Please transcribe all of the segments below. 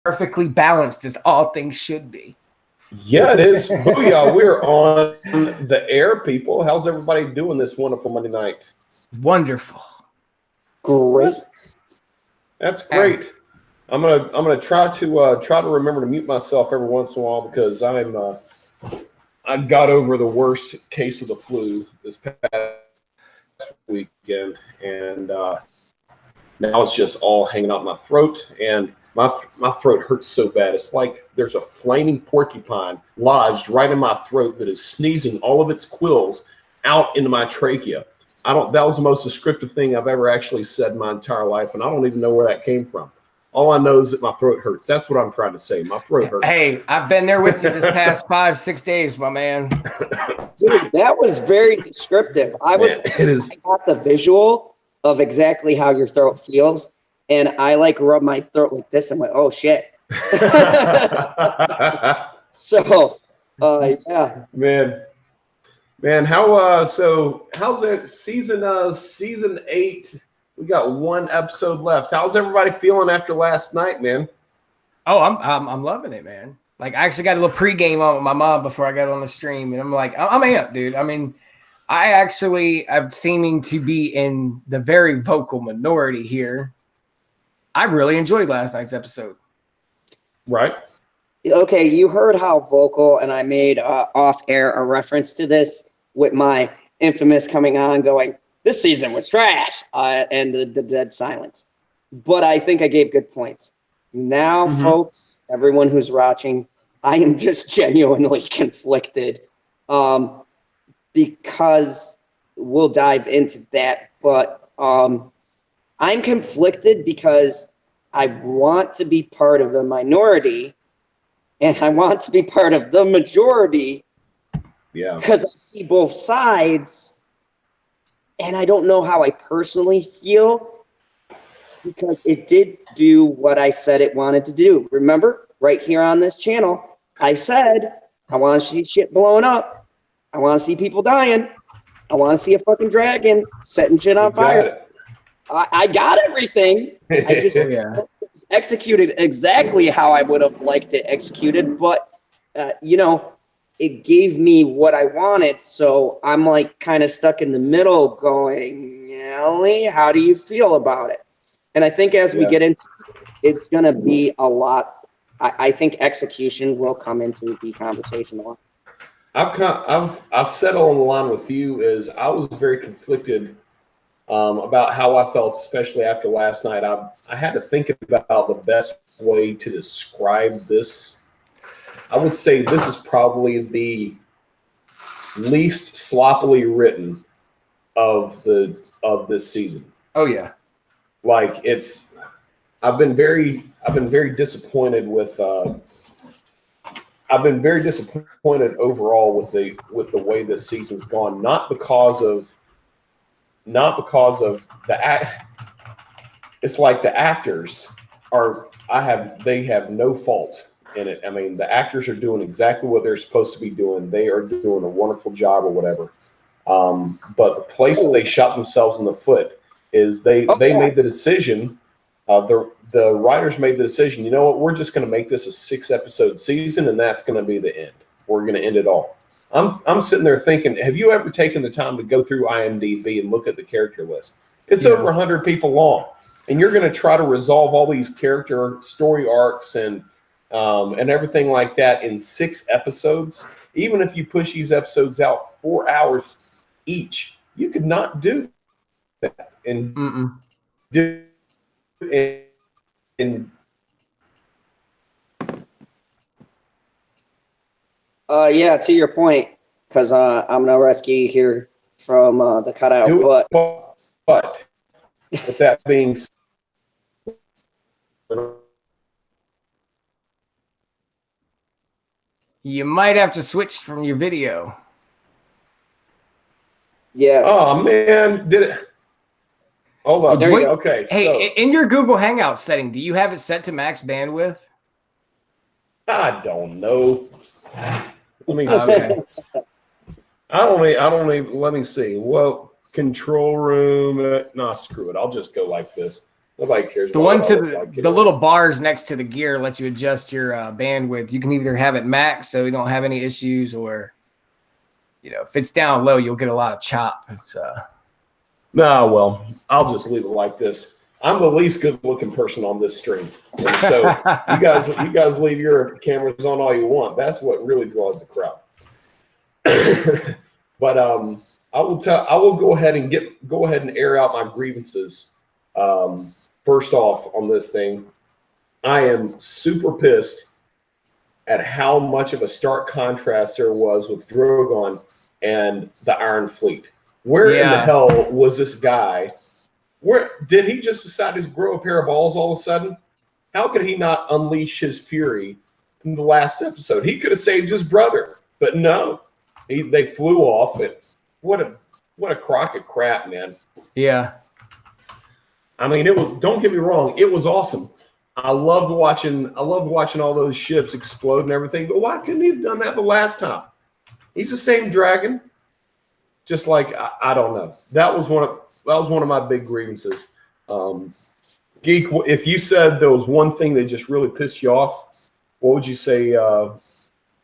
perfectly balanced as all things should be. Yeah, it is. So, yeah, we're on the air, people. How's everybody doing this wonderful Monday night? Wonderful. Great. That's great. I'm gonna try to remember to mute myself every once in a while because I got over the worst case of the flu this past weekend, and now it's just all hanging out my throat, and my throat hurts so bad. It's like there's a flaming porcupine lodged right in my throat that is sneezing all of its quills out into my trachea. That was the most descriptive thing I've ever actually said in my entire life, and I don't even know where that came from. All I know is that my throat hurts. That's what I'm trying to say. My throat hurts. Hey, I've been there with you this past 5-6 days, my man. Dude, that was very descriptive. I got the visual of exactly how your throat feels, and I like rub my throat like this and went, oh shit. So, yeah. Man, how's it? Season 8. We got one episode left. How's everybody feeling after last night, man? Oh, I'm loving it, man. Like, I actually got a little pregame on with my mom before I got on the stream, and I'm like, I'm amped, dude. I mean, I'm seeming to be in the very vocal minority here. I really enjoyed last night's episode. Right. Okay, you heard how vocal, and I made off air a reference to this with my infamous coming on going, this season was trash, and the dead silence. But I think I gave good points. Now, folks, everyone who's watching, I am just genuinely conflicted because we'll dive into that. But I'm conflicted because I want to be part of the minority and I want to be part of the majority. Yeah. Because I see both sides. And I don't know how I personally feel because it did do what I said it wanted to do. Remember, right here on this channel, I said, I want to see shit blowing up. I want to see people dying. I want to see a fucking dragon setting shit on fire. I got everything. I just executed exactly how I would have liked it executed. But, it gave me what I wanted, so I'm like kind of stuck in the middle going, Ellie, how do you feel about it? And I think as we get into it's going to be a lot. I think execution will come into the conversation a lot. I've settled on the line with you is I was very conflicted about how I felt, especially after last night. I had to think about the best way to describe this. I would say this is probably the least sloppily written of this season. Oh yeah. Like I've been very disappointed with I've been very disappointed overall with the way this season's gone, not because of it's like the actors they have no fault in it. I mean, the actors are doing exactly what they're supposed to be doing. They are doing a wonderful job or whatever. But the place they shot themselves in the foot is they made the decision. The writers made the decision. You know what? We're just going to make this a 6-episode season, and that's going to be the end. We're going to end it all. I'm sitting there thinking, have you ever taken the time to go through IMDb and look at the character list? It's over 100 people long, and you're going to try to resolve all these character story arcs and everything like that in 6 episodes. Even if you push these episodes out 4 hours each, you could not do that. Yeah, to your point, because I'm gonna rescue you here from the cutout. But with that being said, you might have to switch from your video. Yeah. Oh man, did it? Hold on. There you go. Okay. Hey, so, in your Google Hangout setting, do you have it set to max bandwidth? I don't know. Let me see. Okay. I don't even. Let me see. Well, control room. Nah, screw it. I'll just go like this. Nobody cares. The one to the little bars next to the gear lets you adjust your bandwidth. You can either have it max so you don't have any issues, or if it's down low, you'll get a lot of chop. It's No, well, I'll just leave it like this. I'm the least good-looking person on this stream, and so you guys leave your cameras on all you want. That's what really draws the crowd. But I will go ahead and air out my grievances. First off, on this thing, I am super pissed at how much of a stark contrast there was with Drogon and the Iron Fleet. Where in the hell was this guy? Where did he just decide to grow a pair of balls all of a sudden? How could he not unleash his fury in the last episode? He could have saved his brother, but no, they flew off. What a crock of crap, man. Yeah. I mean, it was. Don't get me wrong, it was awesome. I loved watching all those ships explode and everything. But why couldn't he have done that the last time? He's the same dragon. Just like I don't know. That was one of my big grievances. Geek, if you said there was one thing that just really pissed you off, what would you say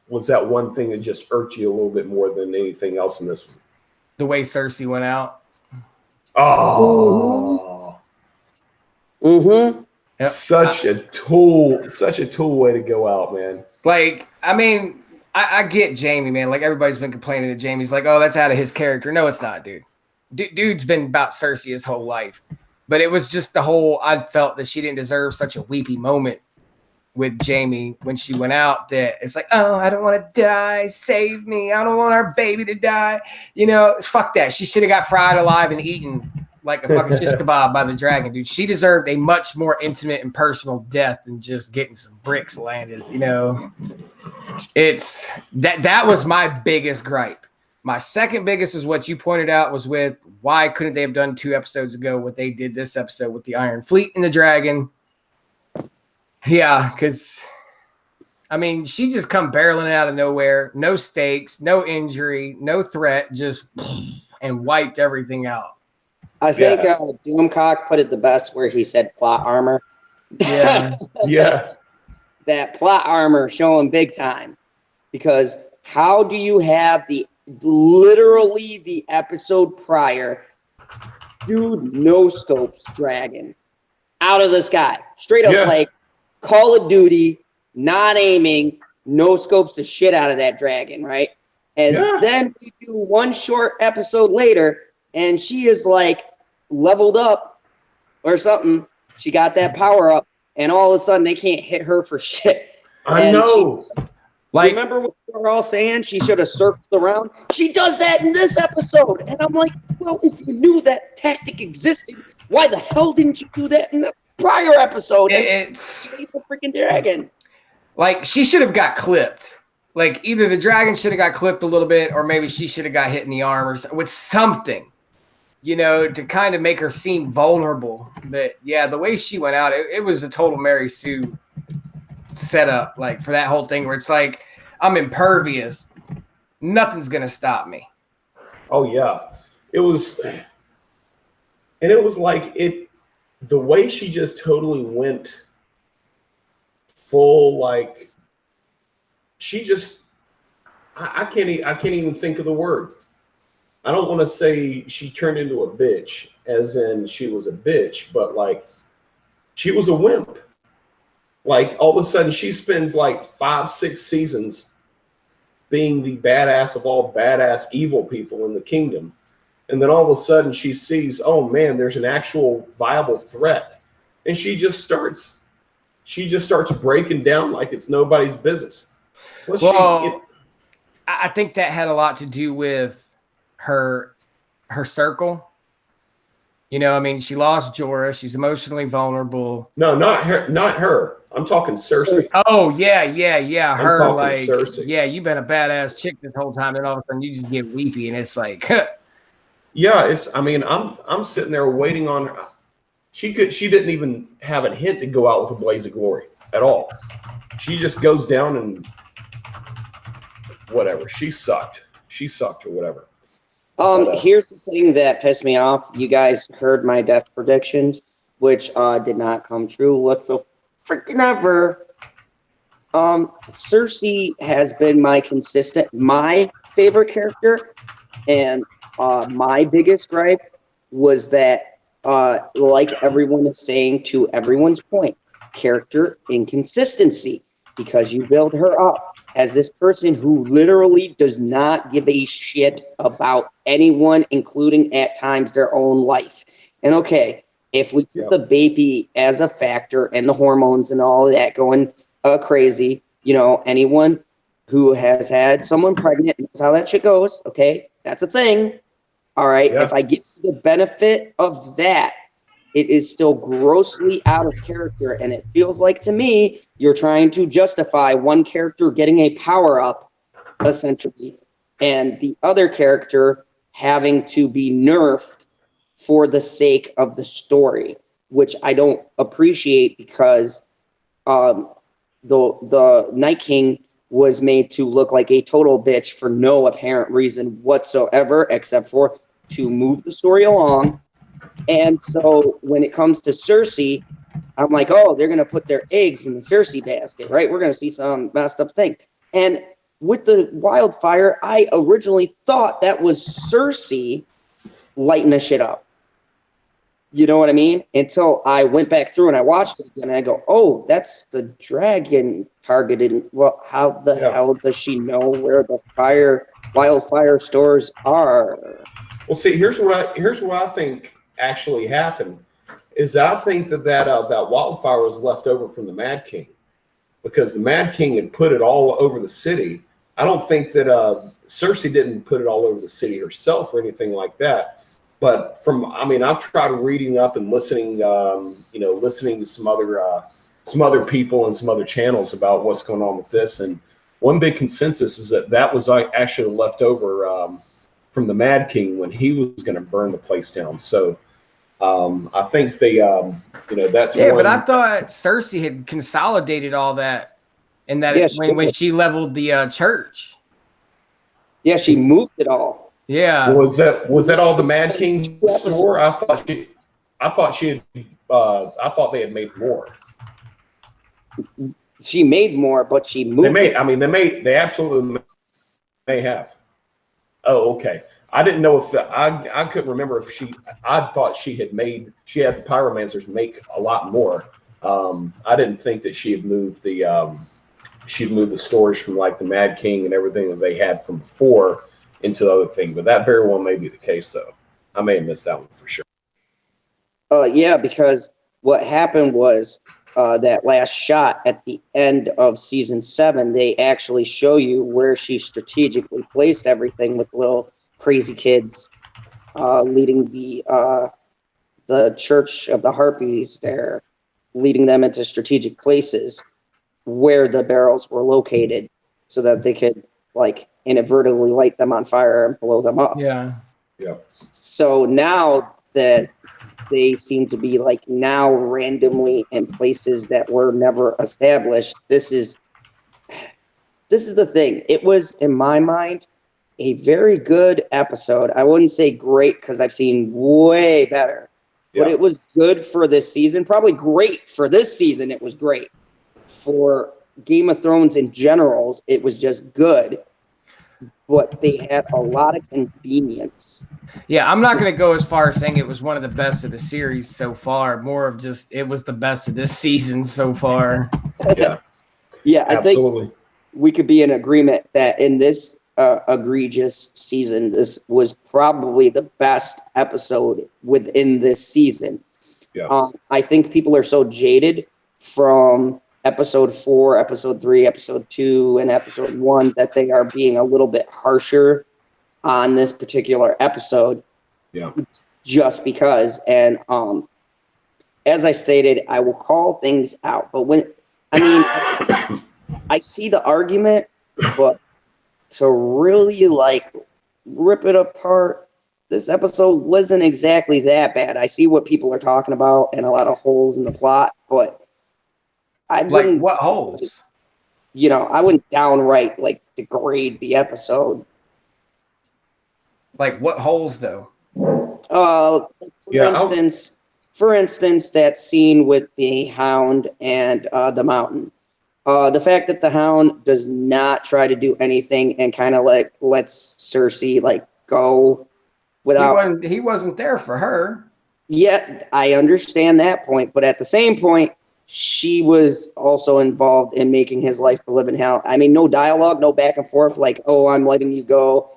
was that one thing that just irked you a little bit more than anything else in this one? The way Cersei went out. Oh. Mm-hmm. Yep. Such a tool way to go out, man. Like, I mean, I get Jamie, man. Like, everybody's been complaining that Jamie's like, oh, that's out of his character. No, it's not, dude. Dude's been about Cersei his whole life. But it was just I felt that she didn't deserve such a weepy moment with Jamie when she went out, that it's like, oh, I don't want to die. Save me. I don't want our baby to die. Fuck that. She should have got fried alive and eaten like a fucking shish kebab by the dragon, dude. She deserved a much more intimate and personal death than just getting some bricks landed. It's that was my biggest gripe. My second biggest is what you pointed out, was with why couldn't they have done 2 episodes ago what they did this episode with the Iron Fleet and the dragon? Yeah, because I mean, she just come barreling out of nowhere, no stakes, no injury, no threat, just and wiped everything out. I think Doomcock put it the best where he said plot armor. Yeah. Yeah. That plot armor showing big time. Because how do you have literally the episode prior, dude, no scopes dragon out of the sky, straight up like Call of Duty, not aiming, no scopes the shit out of that dragon, right? And then we do one short episode later, and she is like leveled up or something. She got that power up, and all of a sudden they can't hit her for shit. I know. Remember what we were all saying? She should have circled around. She does that in this episode. And I'm like, well, if you knew that tactic existed, why the hell didn't you do that in the prior episode? It's the freaking dragon. Like, she should have got clipped. Like, either the dragon should have got clipped a little bit, or maybe she should have got hit in the arm or with something, to kind of make her seem vulnerable. But yeah, the way she went out, it was a total Mary Sue setup, like, for that whole thing where it's like, I'm impervious, nothing's gonna stop me. Oh yeah, it was like the way she just totally went full, like, she just I can't even think of the word. I don't want to say she turned into a bitch, as in she was a bitch, but like, she was a wimp. Like, all of a sudden she spends like 5-6 seasons being the badass of all badass evil people in the kingdom. And then all of a sudden she sees, oh man, there's an actual viable threat. And she just starts breaking down like it's nobody's business. I think that had a lot to do with her circle. I mean, she lost Jorah. She's emotionally vulnerable. No, not her. I'm talking Cersei. Oh, yeah. Her, like, Cersei. Yeah, you've been a badass chick this whole time, and all of a sudden you just get weepy, and it's like, yeah, I'm sitting there waiting on her. She didn't even have a hint to go out with a blaze of glory at all. She just goes down and whatever. She sucked or whatever. Here's the thing that pissed me off. You guys heard my death predictions. which did not come true whatsoever. Freaking ever. Cersei has been my favorite character, and my biggest gripe was that, like everyone is saying to everyone's point, character inconsistency, because you build her up as this person who literally does not give a shit about anyone, including at times their own life. And okay, if we keep the baby as a factor and the hormones and all of that going crazy, you know, anyone who has had someone pregnant knows how that shit goes. Okay, that's a thing. All right, if I give you the benefit of that, it is still grossly out of character, and it feels like to me you're trying to justify one character getting a power up, essentially, and the other character having to be nerfed for the sake of the story, which I don't appreciate, because the Night King was made to look like a total bitch for no apparent reason whatsoever, except for to move the story along. And so when it comes to Cersei, I'm like, oh, they're going to put their eggs in the Cersei basket, right? We're going to see some messed up things. And with the wildfire, I originally thought that was Cersei lighting the shit up. You know what I mean? Until I went back through and I watched it again, and I go, oh, that's the dragon targeted. Well, how the hell does she know where the wildfire stores are? Well, see, here's what I think actually happened is I think that wildfire was left over from the Mad King, because the Mad King had put it all over the city. I don't think that Cersei didn't put it all over the city herself or anything like that. But I've tried reading up and listening to some other people and some other channels about what's going on with this. And one big consensus is that was actually left over from the Mad King when he was going to burn the place down. So I think that's But I thought Cersei had consolidated all that, and that when she leveled the church. Yeah, she moved it all. Yeah. Was that all the Mad King store? I thought they had made more. She made more, but she moved. They absolutely may have. Oh, okay. I didn't know if I couldn't remember if I thought she had the pyromancers make a lot more. I didn't think that she had moved the storage from like the Mad King and everything that they had from before into the other thing, but that very well may be the case, though. I may have missed that one for sure. Yeah, because what happened was that last shot at the end of season 7, they actually show you where she strategically placed everything with little crazy kids leading the Church of the Harpies there, leading them into strategic places where the barrels were located so that they could inadvertently light them on fire and blow them up. Yeah. So now that they seem to be now randomly in places that were never established, this is the thing. It was, in my mind, a very good episode. I wouldn't say great, because I've seen way better, but it was good for this season. Probably great for this season. It was great for Game of Thrones in general. It was just good. But they had a lot of convenience. Yeah, I'm not going to go as far as saying it was one of the best of the series so far. More of just it was the best of this season so far. Yeah, I absolutely. think we could be in agreement that in this egregious season, this was probably the best episode within this season. Yeah. I think people are so jaded from episode 4, episode 3, episode 2, and episode 1 that they are being a little bit harsher on this particular episode. Yeah. Just because. And as I stated, I will call things out. But I see the argument, but to really rip it apart, this episode wasn't exactly that bad. I see what people are talking about and a lot of holes in the plot, but I wouldn't, what holes? I wouldn't downright degrade the episode. Like what holes though? For instance, for instance, that scene with the Hound and the Mountain. The fact that the Hound does not try to do anything and kind of like lets Cersei like go without. He wasn't there for her. Yeah, I understand that point, but at the same point, she was also involved in making his life a living hell. I mean, no dialogue, no back and forth, like, oh, I'm letting you go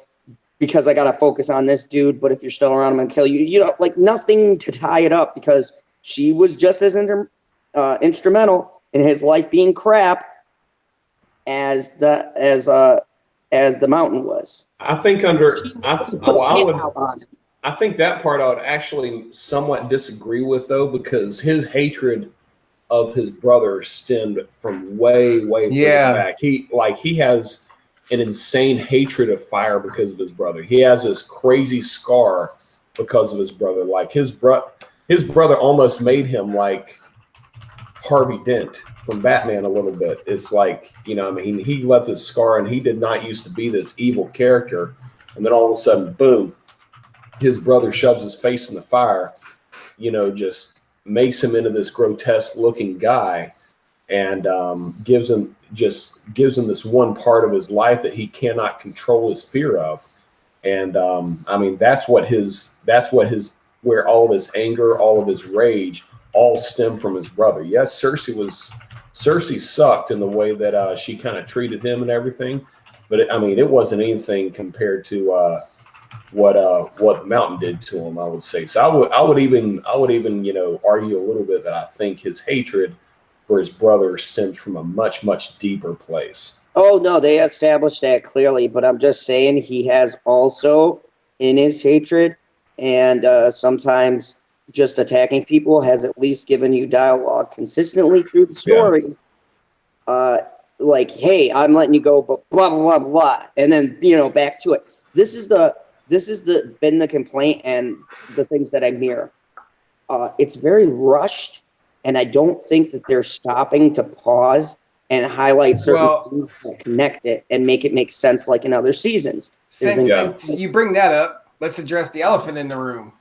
because I got to focus on this dude, but if you're still around, I'm going to kill you. You know, like nothing to tie it up because she was just as instrumental in his life being crap as the Mountain was. I think I think that part I would actually somewhat disagree with, though, because his hatred of his brother stemmed from way further back. He has an insane hatred of fire because of his brother. He has this crazy scar because of his brother. Like his brother almost made him like Harvey Dent from Batman a little bit. It's like, you know, I mean, he left this scar and he did not used to be this evil character. And then all of a sudden, boom, his brother shoves his face in the fire, you know, just makes him into this grotesque looking guy and gives him this one part of his life that he cannot control his fear of. And I mean, where all of his anger, all of his rage all stem from his brother. Yes, Cersei sucked in the way that she kind of treated him and everything. But it wasn't anything compared to what Mountain did to him, I would say. So I would even you know argue a little bit that I think his hatred for his brother stems from a much deeper place. Oh no, they established that clearly, but I'm just saying he has also in his hatred and sometimes just attacking people has at least given you dialogue consistently through the story. Yeah. Like, hey, I'm letting you go, but blah blah blah blah, and then you know back to it. This is been the complaint and the things that I hear. It's very rushed, and I don't think that they're stopping to pause and highlight certain things that connect it and make it make sense like in other seasons. Since you bring that up, let's address the elephant in the room.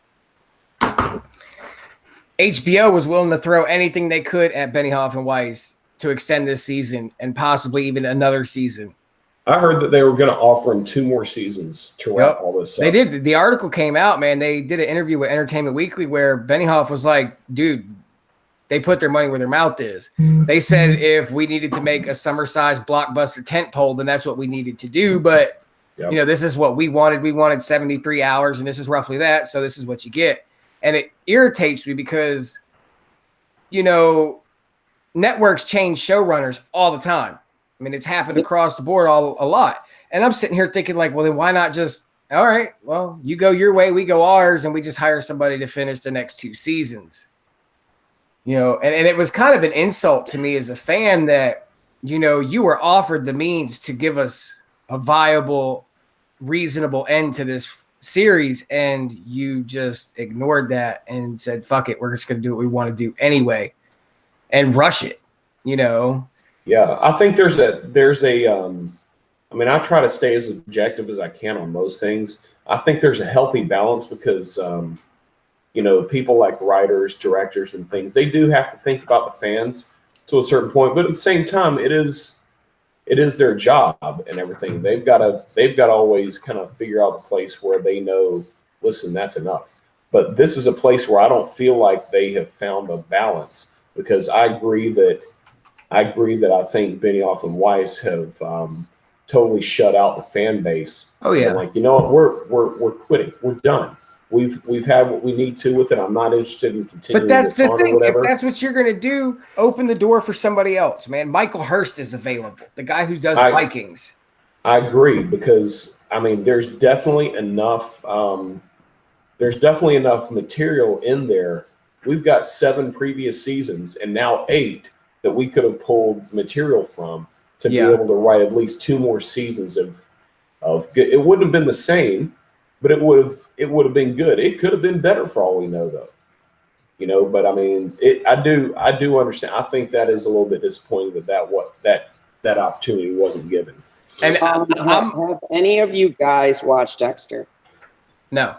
HBO was willing to throw anything they could at Benioff and Weiss to extend this season and possibly even another season. I heard that they were going to offer him 2 more seasons to wrap all this up. They did. The article came out, man. They did an interview with Entertainment Weekly where Benioff was like, dude, they put their money where their mouth is. They said if we needed to make a summer-sized blockbuster tentpole, then that's what we needed to do. But, you know, this is what we wanted. We wanted 73 hours, and this is roughly that. So this is what you get. And it irritates me because, you know, networks change showrunners all the time. I mean, it's happened across the board a lot. And I'm sitting here thinking like, well, then why not just, all right, well, you go your way, we go ours, and we just hire somebody to finish the next 2 seasons. You know, and it was kind of an insult to me as a fan that, you know, you were offered the means to give us a viable, reasonable end to this series, and you just ignored that and said, fuck it, we're just going to do what we want to do anyway and rush it, you know? Yeah, I think there's a I mean, I try to stay as objective as I can on most things. I think there's a healthy balance because, you know, people like writers, directors, and things, they do have to think about the fans to a certain point, but at the same time, it is their job and everything. They've got to always kind of figure out the place where they know, listen, that's enough. But this is a place where I don't feel like they have found a balance because I agree that I think Benioff and Weiss have totally shut out the fan base. Oh yeah, like, you know what, we're quitting. We're done. We've had what we need to with it. I'm not interested in continuing. But that's this the thing. Or whatever. If that's what you're gonna do, open the door for somebody else, man. Michael Hurst is available. The guy who does Vikings. I agree because I mean, there's definitely enough. There's definitely enough material in there. We've got 7 previous seasons and now 8 that we could have pulled material from to be able to write at least 2 more seasons of it wouldn't have been the same, but it would have been good. It could have been better for all we know though. You know, but I mean I do understand. I think that is a little bit disappointing that opportunity wasn't given. And have any of you guys watched Dexter? No.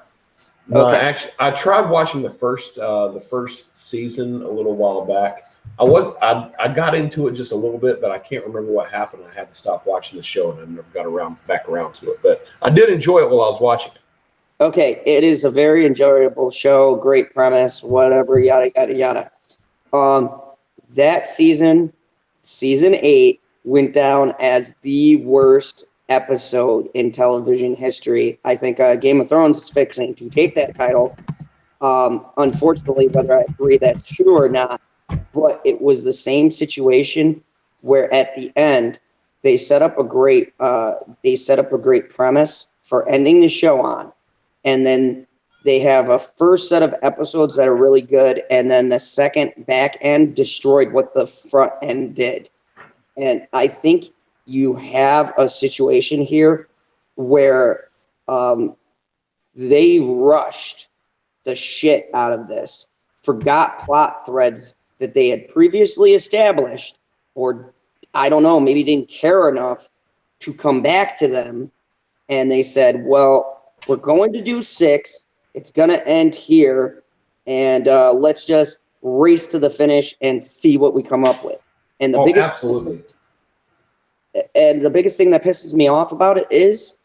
No, Okay. actually, I tried watching the first season a little while back. I got into it just a little bit, but I can't remember what happened. I had to stop watching the show, and I never got back around to it. But I did enjoy it while I was watching it. Okay, it is a very enjoyable show, great premise, whatever, yada yada yada. That season 8, went down as the worst episode in television history. I think Game of Thrones is fixing to take that title. Unfortunately, whether I agree that's true or not, but it was the same situation where at the end they set up a great premise for ending the show on, and then they have a first set of episodes that are really good, and then the second back end destroyed what the front end did. And I think you have a situation here where they rushed the shit out of this, forgot plot threads that they had previously established, or I don't know, maybe didn't care enough to come back to them. And they said, well, we're going to do 6. It's going to end here. And let's just race to the finish and see what we come up with. And the Absolutely. And the biggest thing that pisses me off about it is,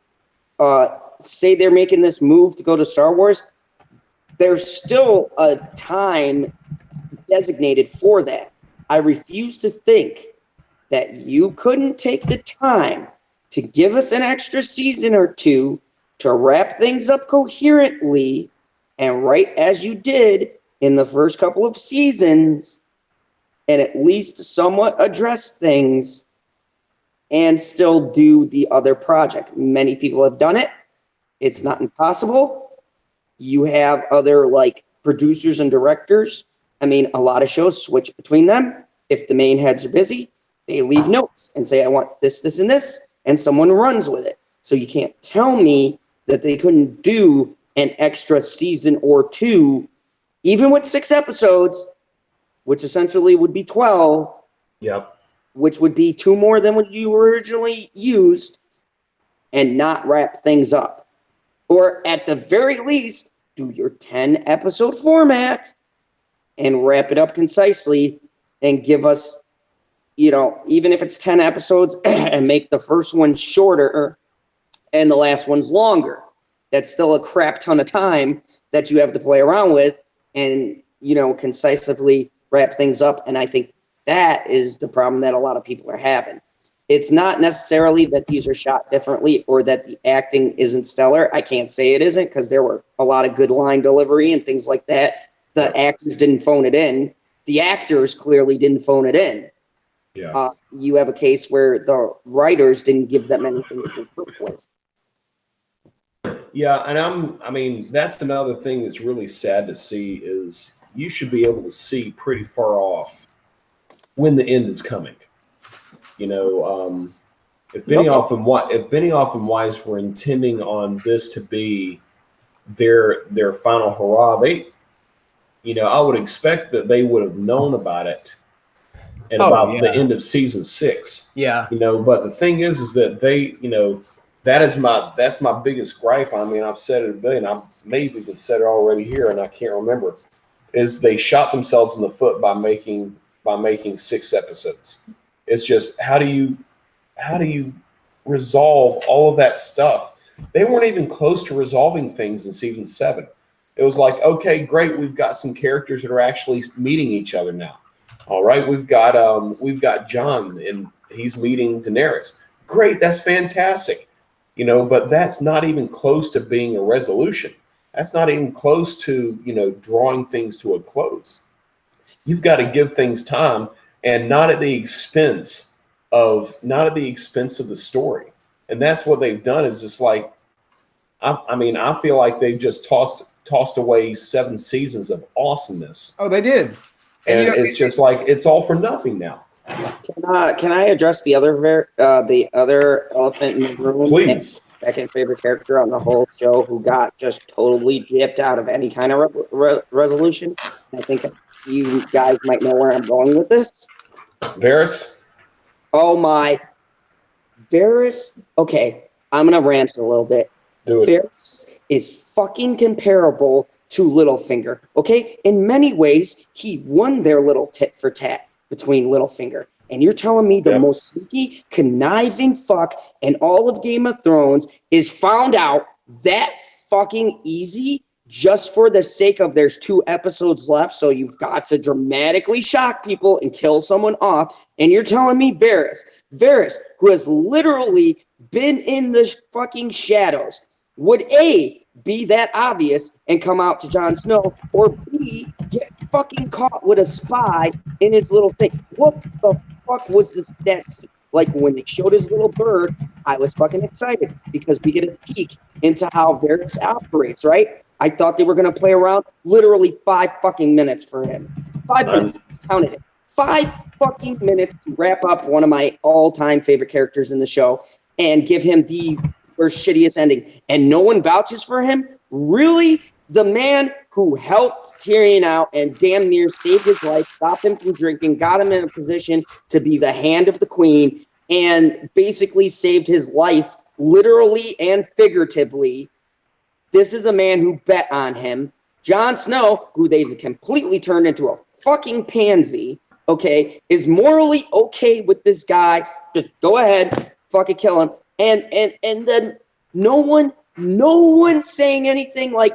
say they're making this move to go to Star Wars, there's still a time designated for that. I refuse to think that you couldn't take the time to give us an extra season or 2 to wrap things up coherently, and right as you did in the first couple of seasons, and at least somewhat address things and still do the other project. Many people have done it. It's not impossible. You have other like producers and directors. I mean, a lot of shows switch between them. If the main heads are busy, they leave notes and say, I want this, this, and this, and someone runs with it. So you can't tell me that they couldn't do an extra season or 2, even with 6 episodes, which essentially would be 12. Yep. Which would be 2 more than what you originally used, and not wrap things up. Or at the very least, do your 10 episode format and wrap it up concisely and give us, even if it's 10 episodes and make the first one shorter and the last one's longer. That's still a crap ton of time that you have to play around with and, concisely wrap things up. And I think that is the problem that a lot of people are having. It's not necessarily that these are shot differently or that the acting isn't stellar. I can't say it isn't, because there were a lot of good line delivery and things like that. The actors didn't phone it in. The actors clearly didn't phone it in. Yeah. You have a case where the writers didn't give them anything to work with. Yeah, and that's another thing that's really sad to see is you should be able to see pretty far off when the end is coming. If Benioff and Weiss were intending on this to be their final hurrah, I would expect that they would have known about it at the end of season 6. Yeah. But the thing is that they, that's my biggest gripe. I mean, I've said it a billion. I maybe even said it already here, and I can't remember. Is they shot themselves in the foot by making 6 episodes. It's just how do you resolve all of that stuff? They weren't even close to resolving things in season 7. It was like, okay, great, we've got some characters that are actually meeting each other now. All right, we've got John and he's meeting Daenerys. Great, that's fantastic. But that's not even close to being a resolution. That's not even close to, drawing things to a close. You've got to give things time, and not at the expense of the story. And that's what they've done. Is just like, I feel like they've just tossed away 7 seasons of awesomeness. Oh, they did. And it's just like it's all for nothing now. Can I address the other elephant in the room? Please. Second favorite character on the whole show who got just totally gypped out of any kind of resolution. I think you guys might know where I'm going with this. Varys? Oh my. Varys, okay, I'm going to rant a little bit. Do it. Varys is fucking comparable to Littlefinger. Okay, in many ways, he won their little tit for tat between Littlefinger. And you're telling me the most sneaky, conniving fuck in all of Game of Thrones is found out that fucking easy just for the sake of there's 2 episodes left, so you've got to dramatically shock people and kill someone off. And you're telling me Varys, who has literally been in the fucking shadows, would A, be that obvious and come out to Jon Snow, or B, get fucking caught with a spy in his little thing? What the fuck was this? Like, when they showed his little bird, I was fucking excited because we get a peek into how Varys operates, right? I thought they were going to play around literally 5 fucking minutes for him. 5 minutes. Counted it. 5 fucking minutes to wrap up one of my all-time favorite characters in the show and give him the worst, shittiest ending. And no one vouches for him? Really? The man who helped Tyrion out and damn near saved his life, stopped him from drinking, got him in a position to be the hand of the queen, and basically saved his life literally and figuratively. This is a man who bet on him. Jon Snow, who they've completely turned into a fucking pansy, okay, is morally okay with this guy. Just go ahead, fucking kill him. And then no one saying anything, like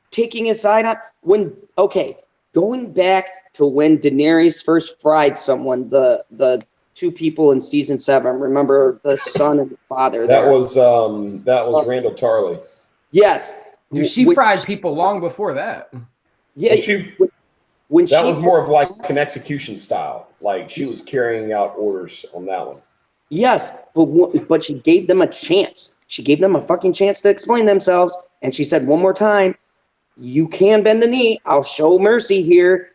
taking his side on when, okay, going back to when Daenerys first fried someone, the 2 people in season 7. Remember the son and the father? That was Randall Tarley. Yes. Dude, she fried people long before that. Yeah. When that was more of like an execution style. Like she was carrying out orders on that one. Yes, but she gave them a chance. She gave them a fucking chance to explain themselves. And she said, one more time, you can bend the knee. I'll show mercy here.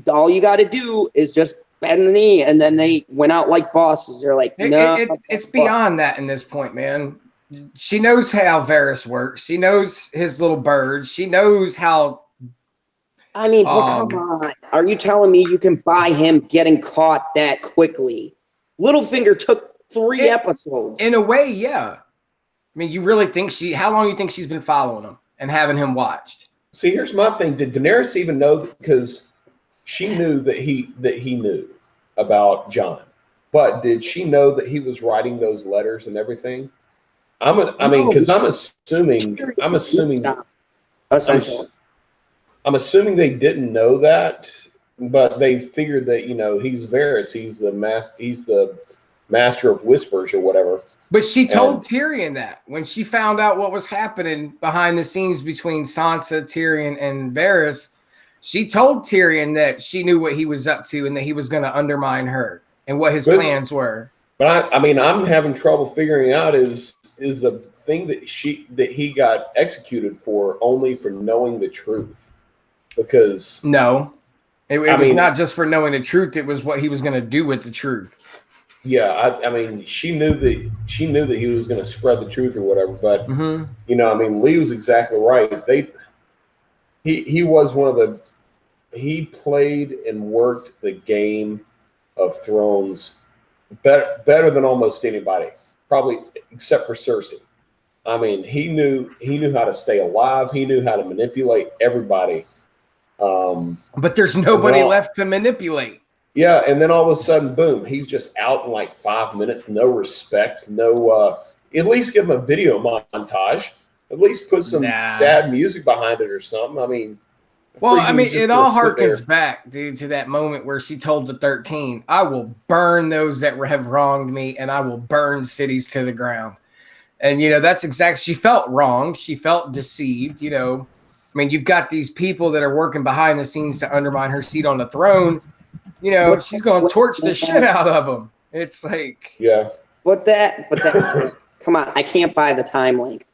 All you got to do is just bend the knee. And then they went out like bosses. They're like, no. It's beyond that in this point, man. She knows how Varys works. She knows his little birds. She knows how. I mean, but come on. Are you telling me you can buy him getting caught that quickly? Littlefinger took 3 episodes. In a way, yeah. I mean, you really think how long do you think she's been following him and having him watched? See, here's my thing. Did Daenerys even know? Because she knew that he knew about Jon. But did she know that he was writing those letters and everything? I'm assuming they didn't know that, but they figured that, he's Varys, he's the master of whispers or whatever. But she told Tyrion that when she found out what was happening behind the scenes between Sansa, Tyrion, and Varys, she told Tyrion that she knew what he was up to and that he was going to undermine her and what his plans were. But I'm having trouble figuring out is the thing that he got executed for only for knowing the truth. Because no, it was not just for knowing the truth. It was what he was going to do with the truth. Yeah, she knew that he was going to spread the truth or whatever. But Lee was exactly right. He was one of the. He played and worked the Game of Thrones better than almost anybody, probably except for Cersei. I mean, he knew how to stay alive. He knew how to manipulate everybody. But there's nobody left to manipulate. Yeah, and then all of a sudden, boom, he's just out in like 5 minutes. No respect. No. At least give him a video montage. At least put some sad music behind it or something. I mean. Well, it all harkens back, dude, to that moment where she told the 13, I will burn those that have wronged me, and I will burn cities to the ground. And, that's exactly, she felt wronged. She felt deceived, you've got these people that are working behind the scenes to undermine her seat on the throne. She's going to torch the shit out of them. It's like. Yeah. But that, come on, I can't buy the time length.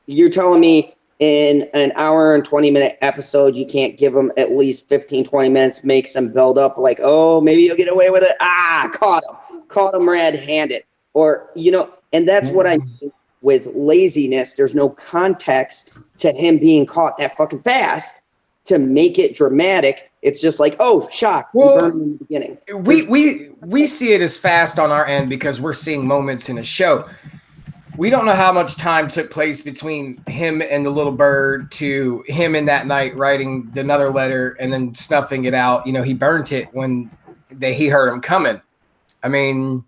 You're telling me in an hour and 20-minute episode, you can't give them at least 15, 20 minutes, make some build up like, oh, maybe you'll get away with it. Caught him red-handed. Or, and that's what I mean with laziness. There's no context to him being caught that fucking fast to make it dramatic. It's just like, oh, shock. Well, we burned in the beginning. We see it as fast on our end because we're seeing moments in a show. we don't know how much time took place between him and the little bird to him in that night writing another letter and then snuffing it out. You know, he burnt it when he heard him coming. I mean,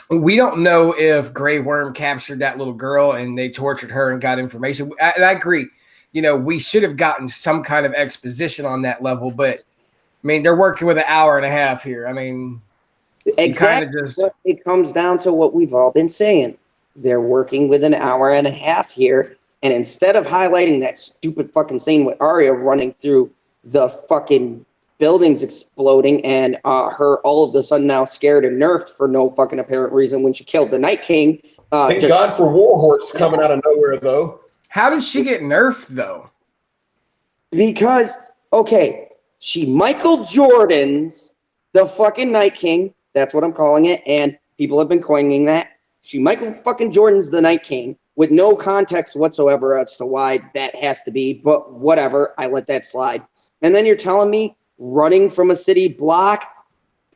we don't know if Grey Worm captured that little girl and they tortured her and got information. And I agree. You know, we should have gotten some kind of exposition on that level, but I mean, they're working with an hour and a half here. I mean, exactly. It comes down to what we've all been saying. They're working with an hour and a half here, and instead of highlighting that stupid fucking scene with Arya running through the fucking buildings exploding and her all of a sudden now scared and nerfed for no fucking apparent reason when she killed the Night King. Thank God for Warhorse coming out of nowhere, though. How did she get nerfed, though? Because, okay, she Michael Jordan's the fucking Night King. That's what I'm calling it, and people have been coining that. She Michael fucking Jordan's the Night King with no context whatsoever as to why that has to be, but whatever, I let that slide. And then you're telling me running from a city block,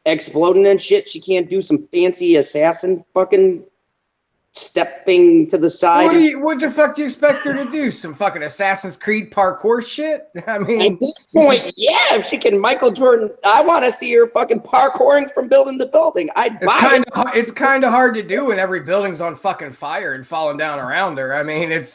exploding and shit, she can't do some fancy assassin fucking stepping to the side. What the fuck do you expect her to do? Some fucking Assassin's Creed parkour shit? I mean, at this point, yeah, if she can Michael Jordan, I want to see her fucking parkouring from building to building. It's kind of hard to do when every building's on fucking fire and falling down around her. I mean,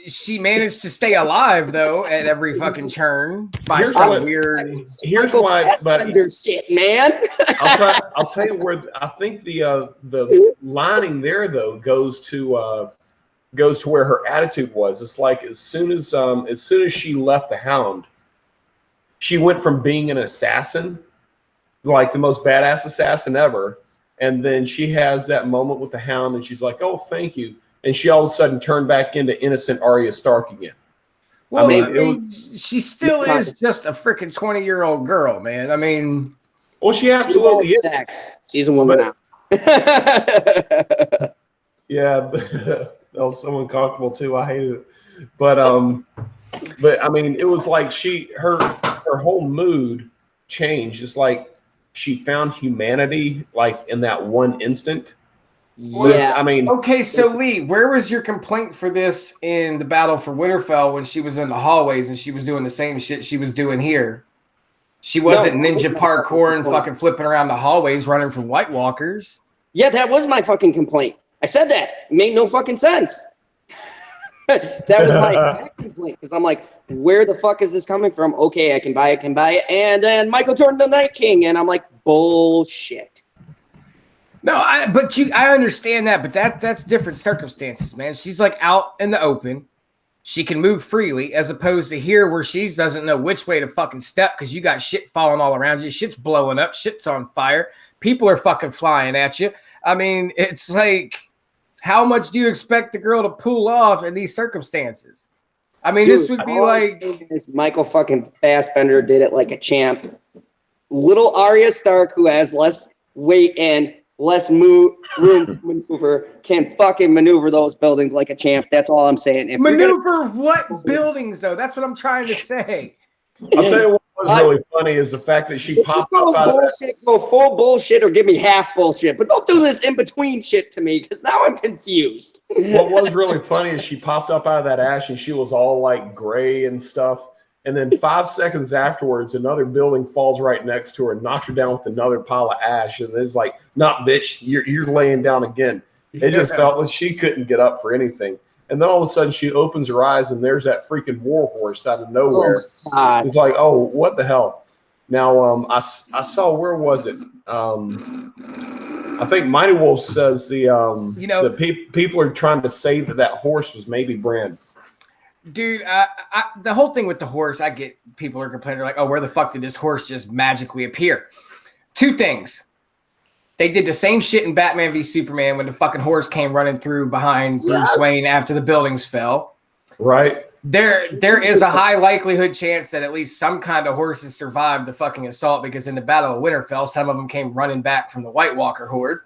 she managed to stay alive though at every fucking turn by some weird. Here's why, but shit, man. I'll tell you where I think the lining there though goes to where her attitude was. It's like as soon as she left the Hound, she went from being an assassin, like the most badass assassin ever, and then she has that moment with the Hound, and she's like, "Oh, thank you." And she all of a sudden turned back into innocent Arya Stark again. Well, she still is just a freaking 20-year-old girl, man. I mean, well, she absolutely is. Sex. She's a woman now. Yeah, that was so uncomfortable too. I hated it, but I mean, it was like her whole mood changed. It's like she found humanity, like in that one instant. Yeah, I mean, okay, so Lee, where was your complaint for this in the Battle for Winterfell when she was in the hallways and she was doing the same shit she was doing here? She wasn't ninja parkour and fucking flipping around the hallways running from White Walkers. Yeah, that was my fucking complaint. I said that. It made no fucking sense. That was my exact complaint because I'm like, where the fuck is this coming from? Okay, I can buy it. And then Michael Jordan, the Night King. And I'm like, bullshit. No, I understand that, but that's different circumstances, man. She's like out in the open. She can move freely as opposed to here where she doesn't know which way to fucking step because you got shit falling all around you. Shit's blowing up. Shit's on fire. People are fucking flying at you. I mean, it's like, how much do you expect the girl to pull off in these circumstances? I mean, this would be like... Michael fucking Fassbender did it like a champ. Little Arya Stark, who has less weight and less room to maneuver, can fucking maneuver those buildings like a champ. That's all I'm saying. Maneuver what buildings, though? That's what I'm trying to say. I'll tell you what was really funny is the fact that she popped up out of that. Go full bullshit or give me half bullshit. But don't do this in-between shit to me because now I'm confused. What was really funny is she popped up out of that ash and she was all like gray and stuff. And then 5 seconds afterwards, another building falls right next to her and knocks her down with another pile of ash. And it's like, "Not bitch, you're laying down again." It just felt like she couldn't get up for anything. And then all of a sudden she opens her eyes and there's that freaking warhorse out of nowhere. Oh, it's like, oh, what the hell? Now, I saw, where was it? I think Mighty Wolf says the people are trying to say that horse was maybe Bran. Dude, the whole thing with the horse, I get people are complaining like, "Oh, where the fuck did this horse just magically appear?" Two things. They did the same shit in Batman v Superman when the fucking horse came running through behind Bruce Wayne after the buildings fell. Right. There is a high likelihood chance that at least some kind of horses survived the fucking assault because in the Battle of Winterfell, some of them came running back from the White Walker horde.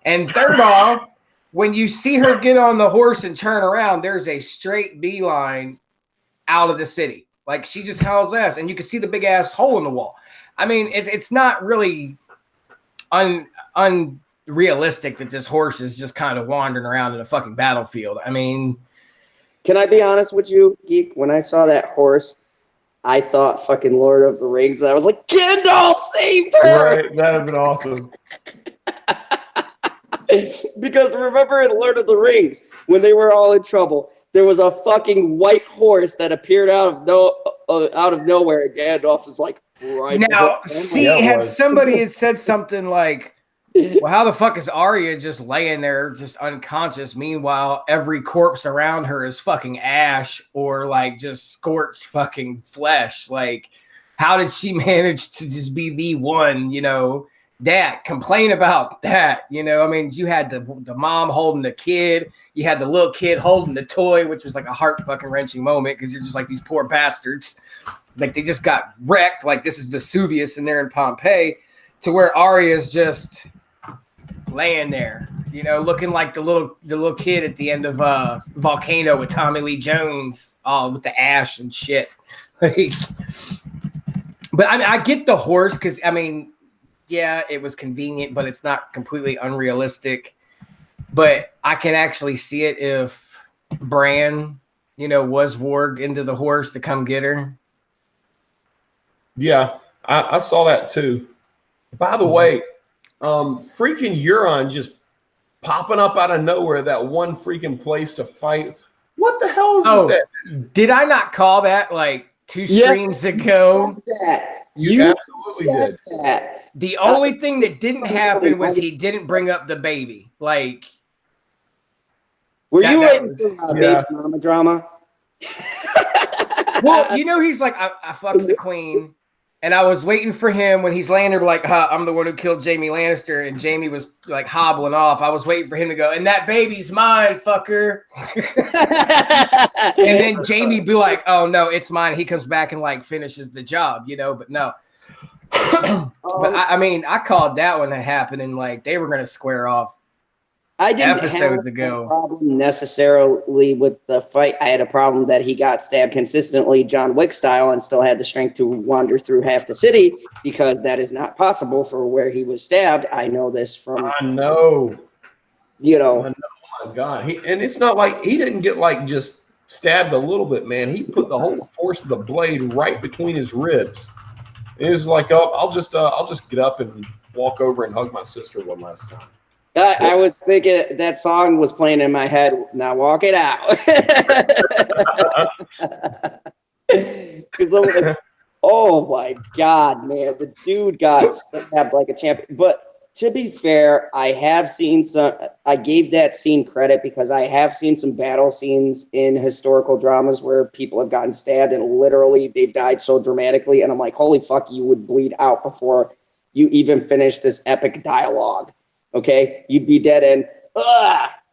And third off, when you see her get on the horse and turn around, there's a straight beeline out of the city. Like she just hauls ass, and you can see the big ass hole in the wall. I mean, it's not really realistic that this horse is just kind of wandering around in a fucking battlefield. I mean, can I be honest with you, Geek? When I saw that horse, I thought fucking Lord of the Rings. I was like, Gandalf saved her! Right, that'd have been awesome. Because remember in Lord of the Rings, when they were all in trouble, there was a fucking white horse that appeared out of nowhere, and Gandalf is like, right. Now, see, had somebody had said something like, well, how the fuck is Arya just laying there, just unconscious? Meanwhile, every corpse around her is fucking ash or like just scorched fucking flesh. Like, how did she manage to just be the one, you know, that complain about that? You know, I mean, you had the mom holding the kid, you had the little kid holding the toy, which was like a heart fucking wrenching moment because you're just like, these poor bastards. Like, they just got wrecked. Like, this is Vesuvius and they're in Pompeii, to where Arya's just laying there, you know, looking like the little kid at the end of Volcano with Tommy Lee Jones, all with the ash and shit. Like, but I mean, I get the horse because I mean, yeah, it was convenient, but it's not completely unrealistic. But I can actually see it if Bran, you know, was warged into the horse to come get her. Yeah, I saw that too. By the way, freaking Euron just popping up out of nowhere, that one freaking place to fight. What the hell is with that? Did I not call that like 2 streams ago? You absolutely did. That. The only thing that didn't happen was he didn't bring up the baby. Like, were you waiting for baby mama drama? Well, you know, he's like, I fucked the queen. And I was waiting for him when he's laying there, like, I'm the one who killed Jaime Lannister. And Jaime was like hobbling off. I was waiting for him to go, and that baby's mine, fucker. And then Jaime be like, oh, no, it's mine. He comes back and like finishes the job, you know, but no. But I mean, I called that one that happened, and like they were going to square off. I didn't have a problem necessarily with the fight. I had a problem that he got stabbed consistently, John Wick style, and still had the strength to wander through half the city, because that is not possible for where he was stabbed. I know this from. I know. You know. Oh my God! And it's not like he didn't get like just stabbed a little bit, man. He put the whole force of the blade right between his ribs. It was like, oh, I'll just get up and walk over and hug my sister one last time. I was thinking that song was playing in my head. Now walk it out. Because I'm like, oh my God, man, the dude got stabbed like a champion. But to be fair, I have seen some. I gave that scene credit because I have seen some battle scenes in historical dramas where people have gotten stabbed and literally they've died so dramatically, and I'm like, holy fuck, you would bleed out before you even finish this epic dialogue. Okay, you'd be dead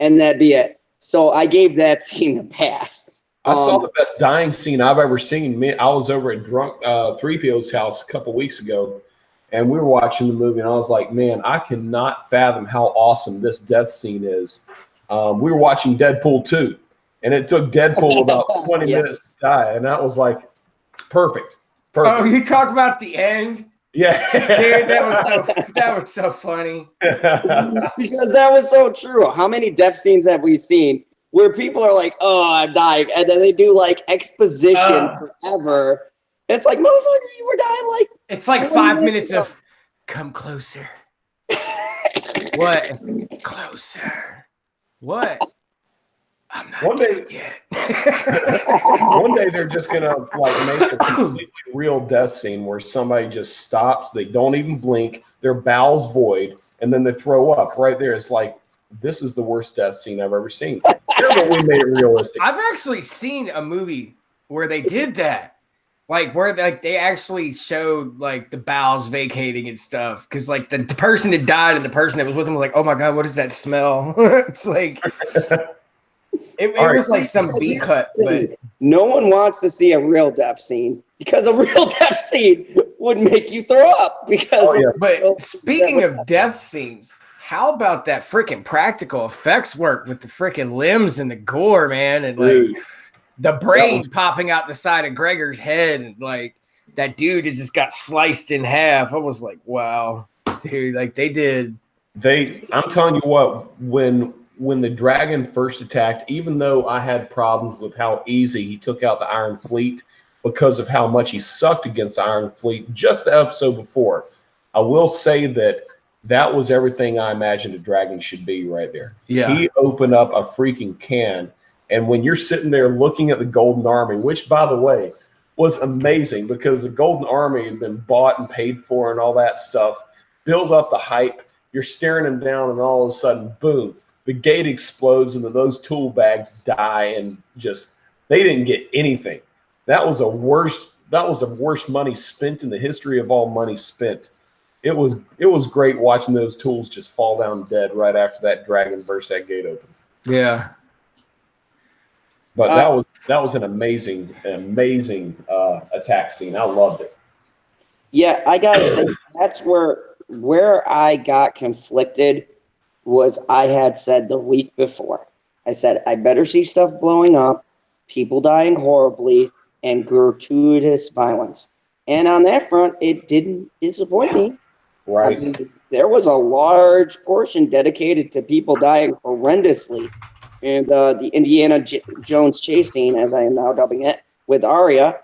and that'd be it. So I gave that scene a pass. I saw the best dying scene I've ever seen. I was over at Drunk 3PO's house a couple weeks ago, and we were watching the movie, and I was like, man, I cannot fathom how awesome this death scene is. We were watching Deadpool 2, and it took Deadpool about 20 minutes to die, and that was like perfect. Oh, you talk about the end? Yeah, dude, that was so funny. Because that was so true. How many death scenes have we seen where people are like, "Oh, I'm dying," and then they do like exposition forever? It's like, motherfucker, you were dying like. It's like 5 minutes of come closer. What? Closer. What? I'm not dead yet. One day they're just gonna like make a completely real death scene where somebody just stops, they don't even blink, their bowels void, and then they throw up right there. It's like, this is the worst death scene I've ever seen. But we made it realistic. I've actually seen a movie where they did that, like where like they actually showed like the bowels vacating and stuff, because like the person that died and the person that was with him was like, oh my God, what is that smell? It's like. It was like some B cut, but no one wants to see a real death scene, because a real death scene would make you throw up. Because But speaking of death scenes, how about that freaking practical effects work with the freaking limbs and the gore, man, and like the brain popping out the side of Gregor's head, and like that dude that just got sliced in half. I was like, wow, dude, like they did. I'm telling you what, when the dragon first attacked, even though I had problems with how easy he took out the Iron Fleet because of how much he sucked against the Iron Fleet just the episode before, I will say that was everything I imagined a dragon should be right there. Yeah. He opened up a freaking can. And when you're sitting there looking at the Golden Army, which, by the way, was amazing because the Golden Army has been bought and paid for and all that stuff, build up the hype, you're staring them down, and all of a sudden, boom, the gate explodes, and then those tool bags die, and just they didn't get anything. That was the worst money spent in the history of all money spent. It was great watching those tools just fall down dead right after that dragon burst that gate open. Yeah. But that was an amazing attack scene. I loved it. Yeah, I gotta say that's where I got conflicted was I had said the week before. I said I better see stuff blowing up, people dying horribly, and gratuitous violence. And on that front, it didn't disappoint me. Right. I mean, there was a large portion dedicated to people dying horrendously. And the Indiana Jones chase scene, as I am now dubbing it, with Arya,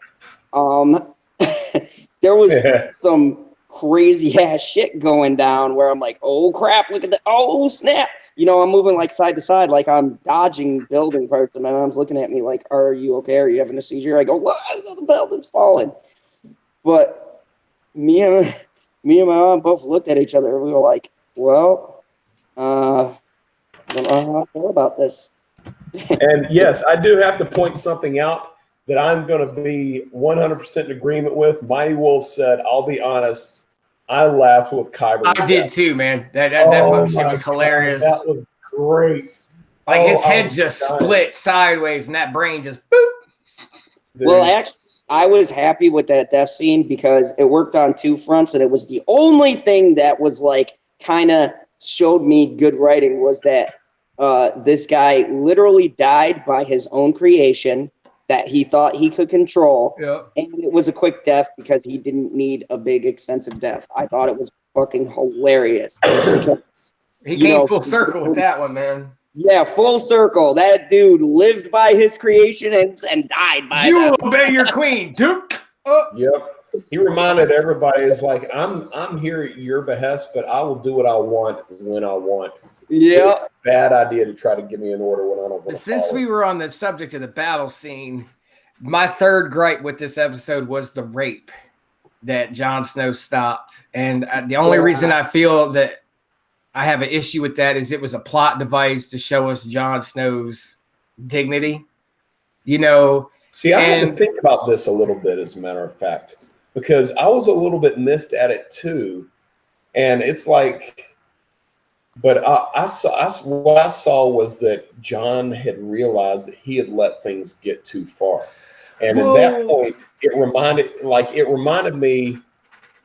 there was some crazy ass shit going down where I'm like, oh crap, look at that, oh snap. You know, I'm moving like side to side, like I'm dodging building parts, and my mom's looking at me like, are you okay? Are you having a seizure? I go, what? The building's falling. But me and my mom both looked at each other, and we were like, well, I don't know how I feel about this. And yes, I do have to point something out that I'm going to be 100% in agreement with. Mighty Wolf said, I'll be honest, I laughed with Kyber. I did too, man. That fucking shit was hilarious. That was great. Like his head just split sideways and that brain just boop. Dude. Well, actually, I was happy with that death scene because it worked on two fronts, and it was the only thing that was like kind of showed me good writing was that this guy literally died by his own creation that he thought he could control. Yep. And it was a quick death because he didn't need a big, extensive death. I thought it was fucking hilarious. He came full circle with that one, man. Yeah, full circle. That dude lived by his creation and died by you will obey your queen, Duke. Yep. He reminded everybody, it's like, I'm here at your behest, but I will do what I want when I want. Yeah. Bad idea to try to give me an order when I don't want to. Since we were on the subject of the battle scene, my third gripe with this episode was the rape that Jon Snow stopped. And the only reason I feel that I have an issue with that is it was a plot device to show us Jon Snow's dignity. You know, see, I had to think about this a little bit, as a matter of fact, because I was a little bit miffed at it too. And it's like, but what I saw was that Jon had realized that he had let things get too far. And at that point,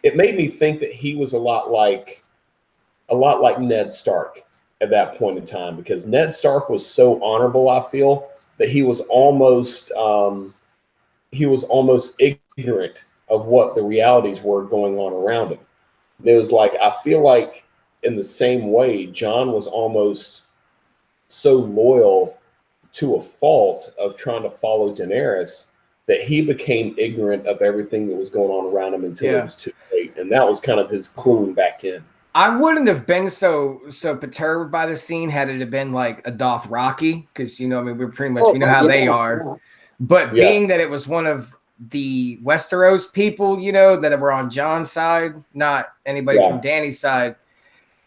it made me think that he was a lot like Ned Stark at that point in time, because Ned Stark was so honorable, I feel, that he was almost ignorant of what the realities were going on around him. And it was like, I feel like in the same way, Jon was almost so loyal to a fault of trying to follow Daenerys that he became ignorant of everything that was going on around him until it was too late. And that was kind of his cluing back in. I wouldn't have been so perturbed by the scene had it have been like a Dothraki, because we pretty much we know how they are. But being that it was one of the Westeros people, that were on Jon's side, not anybody from Dany's side,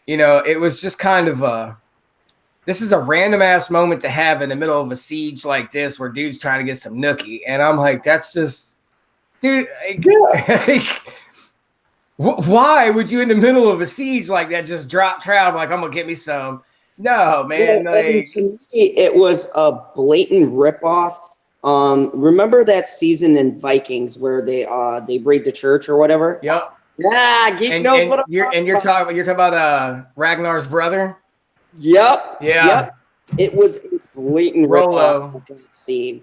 it was just kind of this is a random ass moment to have in the middle of a siege like this where dude's trying to get some nookie, and I'm like, that's just, dude. Why would you in the middle of a siege like that just drop trout like I'm gonna get me some? No, man. To me, it was a blatant ripoff. Remember that season in Vikings where they raid the church or whatever? Yep. Yeah, Geek knows what you're talking about Ragnar's brother. Yep. Yeah. Yep. It was a blatant ripoff of that scene,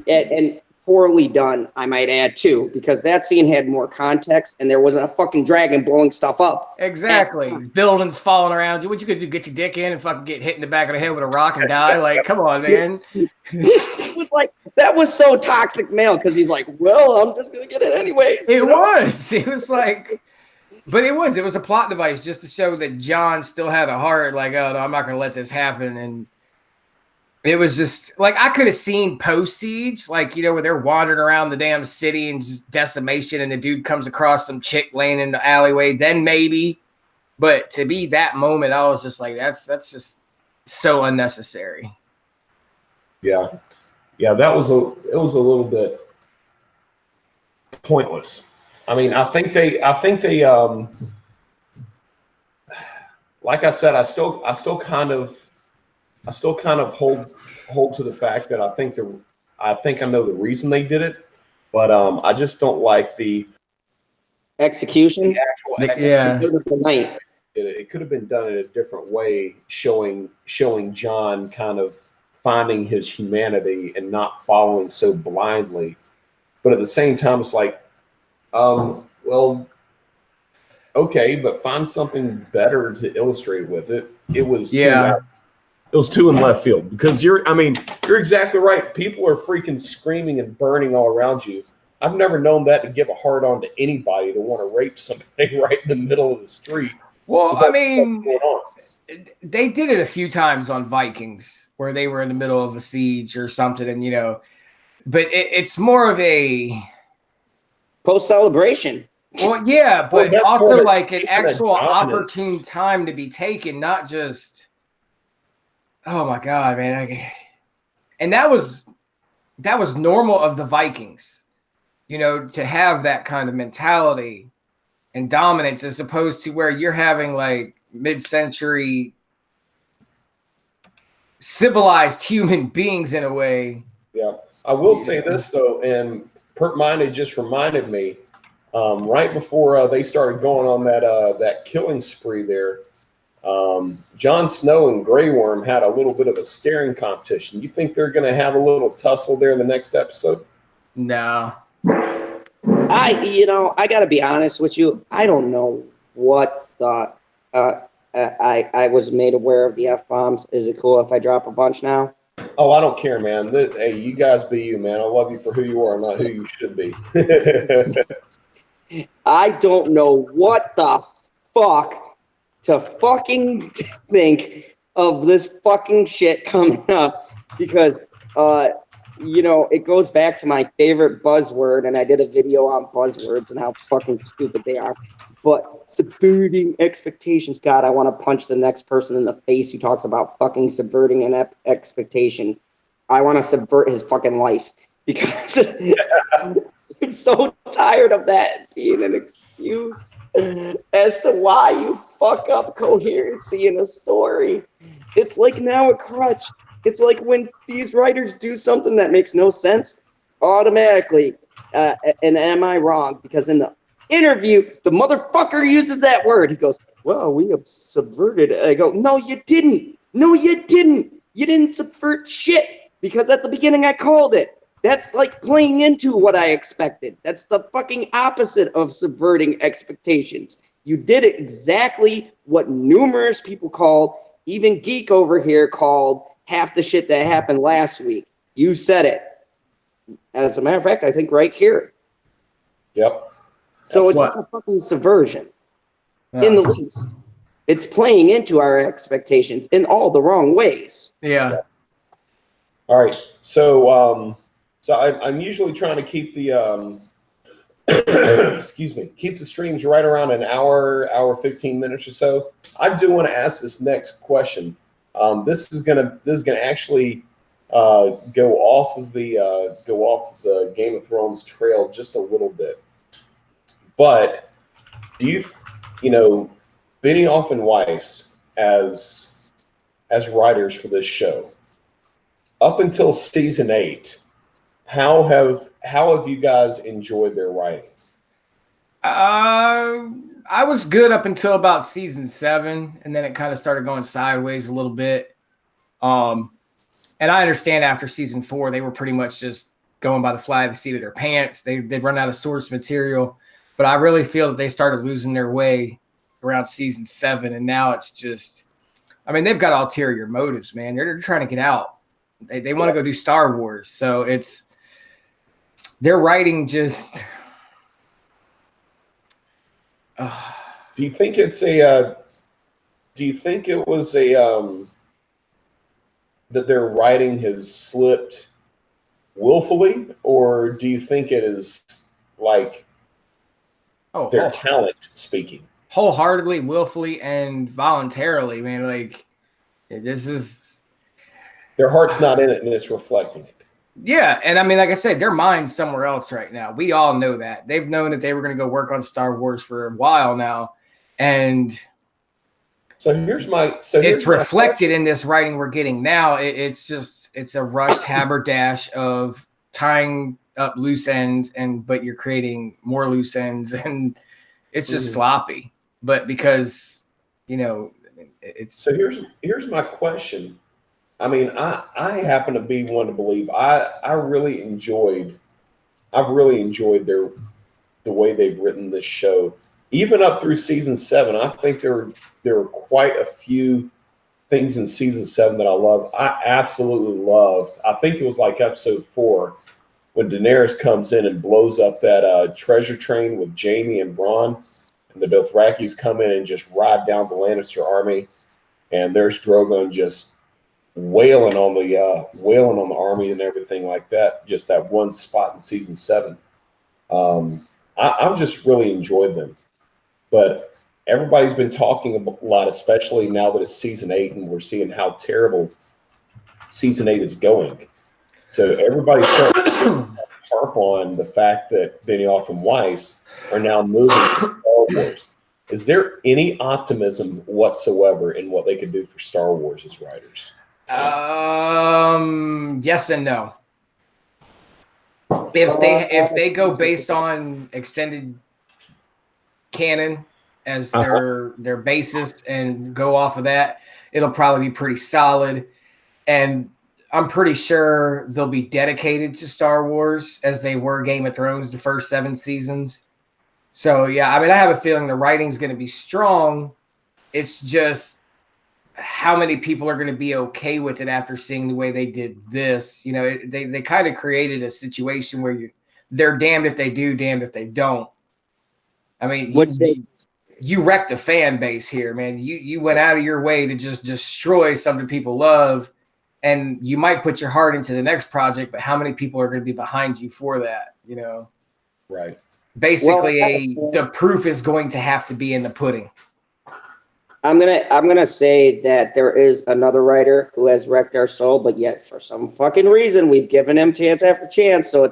and poorly done, I might add, too, because that scene had more context and there wasn't a fucking dragon blowing stuff up. Exactly. Buildings falling around you. What you could do? Get your dick in and fucking get hit in the back of the head with a rock and die? Like, come on, man. It was like, that was so toxic male because he's like, well, I'm just going to get it anyways. It was. It was like, but it was a plot device just to show that John still had a heart. Like, oh, no, I'm not going to let this happen. And it was just like, I could have seen post siege, like, you know, where they're wandering around the damn city and just decimation. And the dude comes across some chick laying in the alleyway. Then maybe, but to be that moment, I was just like, that's just so unnecessary. Yeah. Yeah. It was a little bit pointless. I mean, I think they, like I said, I still kind of hold to the fact that I think I know the reason they did it, but I just don't like the execution. The actual Yeah. It could have been done in a different way, showing John kind of finding his humanity and not following so blindly. But at the same time, it's like, well, okay, but find something better to illustrate with it. It was too in left field because you're exactly right. People are freaking screaming and burning all around you. I've never known that to give a hard on to anybody to want to rape somebody right in the middle of the street. Well, I mean, they did it a few times on Vikings where they were in the middle of a siege or something, and you know, but it's more of a post-celebration. Well, yeah, but also like an actual opportune time to be taken, not just. Oh my God, man! And that was normal of the Vikings, you know, to have that kind of mentality and dominance, as opposed to where you're having like mid-century civilized human beings in a way. Yeah, I will say this though, and Pert Minded just reminded me, right before they started going on that killing spree there, Jon Snow and Grey Worm had a little bit of a staring competition. You think they're going to have a little tussle there in the next episode? No. I got to be honest with you. I don't know what the I was made aware of the F-bombs. Is it cool if I drop a bunch now? Oh, I don't care, man. Hey, you guys be you, man. I love you for who you are, not who you should be. I don't know what the fuck to fucking think of this fucking shit coming up because, it goes back to my favorite buzzword, and I did a video on buzzwords and how fucking stupid they are. But subverting expectations, God, I want to punch the next person in the face who talks about fucking subverting an expectation. I want to subvert his fucking life because I'm so tired of that being an excuse as to why you fuck up coherency in a story. It's like now a crutch. It's like when these writers do something that makes no sense, automatically, and am I wrong? Because in the interview, the motherfucker uses that word. He goes, well, we have subverted it. I go, no, you didn't. No, you didn't. You didn't subvert shit because at the beginning I called it. That's like playing into what I expected. That's the fucking opposite of subverting expectations. You did exactly what numerous people called, even Geek over here called half the shit that happened last week. You said it. As a matter of fact, I think right here. Yep. So it's not a fucking subversion in the least. It's playing into our expectations in all the wrong ways. Yeah. All right. So I'm usually trying to keep the keep the streams right around an hour 15 minutes or so. I do want to ask this next question. This is gonna actually go off of the Game of Thrones trail just a little bit. But do you Benioff and Weiss as writers for this show, up until season 8, how have you guys enjoyed their writing? I was good up until about season 7, and then it kind of started going sideways a little bit. And I understand after season 4, they were pretty much just going by the fly of the seat of their pants. They run out of source material. But I really feel that they started losing their way around season 7, and now it's just, I mean, they've got ulterior motives, man. They're trying to get out. They want to go do Star Wars. So it's, their writing just. Do you think it's a? Do you think it was a that their writing has slipped willfully, or do you think it is like their talent speaking? Wholeheartedly, willfully, and voluntarily, man. Like, this is, their heart's not in it, and it's reflecting it. Yeah, and I mean, like I said, their mind's somewhere else right now. We all know that. They've known that they were going to go work on Star Wars for a while now, and so here's it's reflected in this writing we're getting now. It's a rushed haberdash of tying up loose ends, but you're creating more loose ends, and it's just sloppy. But because, it's so here's my question. I mean, I happen to be one to believe I've really enjoyed the way they've written this show, even up through season 7. I think there were quite a few things in season 7 that I love. I absolutely love. I think it was like episode 4 when Daenerys comes in and blows up that treasure train with Jaime and Bronn, and the Dothrakis come in and just ride down the Lannister army, and there's Drogon just wailing on the army and everything like that. Just that one spot in season 7. I've just really enjoyed them, but everybody's been talking a lot, especially now that it's season 8 and we're seeing how terrible season 8 is going. So everybody's starting to harp on the fact that Benioff and Weiss are now moving to Star Wars. Is there any optimism whatsoever in what they could do for Star Wars as writers? Yes and no. If they go based on extended canon as their basis and go off of that, it'll probably be pretty solid. And I'm pretty sure they'll be dedicated to Star Wars as they were Game of Thrones the first 7 seasons. So yeah, I mean, I have a feeling the writing's going to be strong. It's just how many people are going to be okay with it after seeing the way they did this. They kind of created a situation where they're damned if they do, damned if they don't. I mean, you wrecked a fan base here, man. You went out of your way to just destroy something people love, and you might put your heart into the next project, but how many people are going to be behind you for that? Right. Basically, the proof is going to have to be in the pudding. I'm gonna say that there is another writer who has wrecked our soul, but yet for some fucking reason we've given him chance after chance, so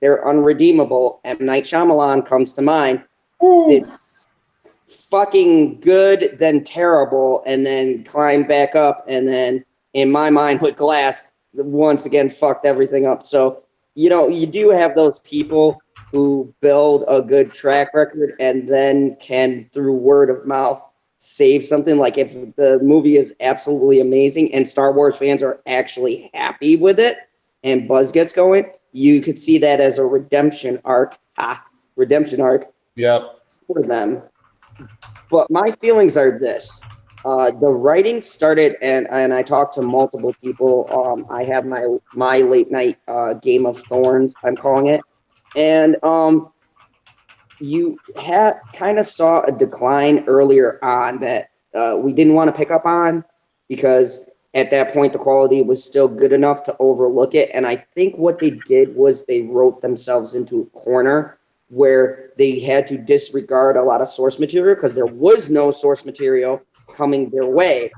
they're unredeemable. M. Night Shyamalan comes to mind. Did fucking good, then terrible, and then climbed back up, and then in my mind with Glass once again fucked everything up. So you do have those people who build a good track record and then can, through word of mouth, save something. Like if the movie is absolutely amazing and Star Wars fans are actually happy with it and buzz gets going, you could see that as a redemption arc. Yep. For them. But my feelings are this. The writing started, and I talked to multiple people. I have my late night Game of Thorns, I'm calling it. And you kind of saw a decline earlier on that we didn't want to pick up on because at that point the quality was still good enough to overlook it. And I think what they did was they wrote themselves into a corner where they had to disregard a lot of source material because there was no source material coming their way.